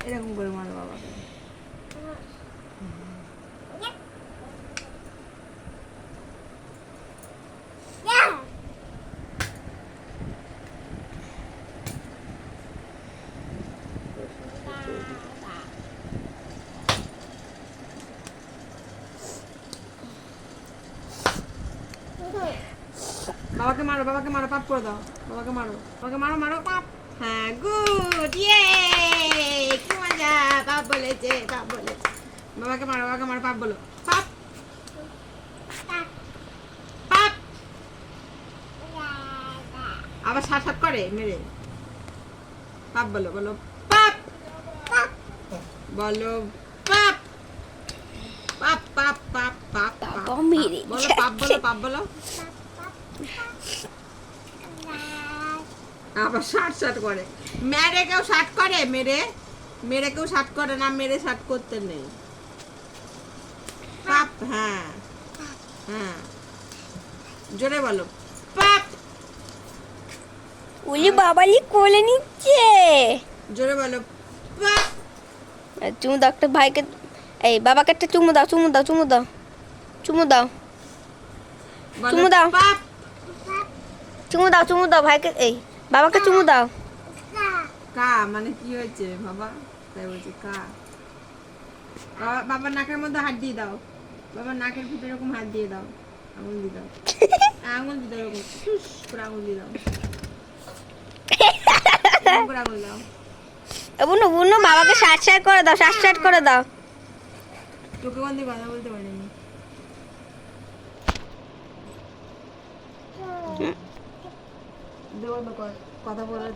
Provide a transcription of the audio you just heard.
এরকম করে মারো বাবাকে। বাবাকে মারো, বাবাকে মারো, পাপ করে দাও। বাবাকে মারো, বাবাকে মারো, মারো পাপ। হ্যাঁ, গুড, ইয়ে, কি মজা। পাপ বলেছে, পাপ বলেছে। বাবাকে মারো, বাবাকে মারো, পাপ বলো, পাপ পাপ। আবার সাত সাত করে মেরে। পাপ বলো, বলো পাপ, বলো পাপ, পাপ পাপ পাপ পাপ পাপ। বলো পাপ, বলো পাপ বলো। আবার ষাট ষাট করে। মেরে কেউ ষাট করে? মেরে মেরে কেউ ষাট করে না, মেরে ষাট করতে নেই। পাপ, হ্যাঁ হ্যাঁ, জোরে বলো পাপ। উলি বাবালি কোলে নিচ্ছে। জোরে বলো পাপ। চুমু দাও একটা ভাইকে, এই বাবাকে একটা চুমু দাও, চুমু দাও, চুমু দাও, চুমু দাও, বলো চুমু দাও। পাপ। চুমু দাও, চুমু দাও ভাইকে, এই বাবাকে চুমু দাও। কা মানে কি হয়েছে বাবা? তাই বলছি কা। বাবার নাকের মধ্যে হাত দিয়ে দাও, বাবার নাকের ভিতরে এরকম হাত দিয়ে দাও, আঙুল দিয়ে দাও, আঙুল দিয়ে দাও, এরকম ফুস করে আঙুল দিয়ে দাও, এরকম করে আঙুল দাও। বুনু বুনু বাবাকে শার্ট শার্ট করে দাও, শার্ট শার্ট করে দাও। তোকে কোন দিয়ে কথা বলতে পারিনি। দেবো কথা বলে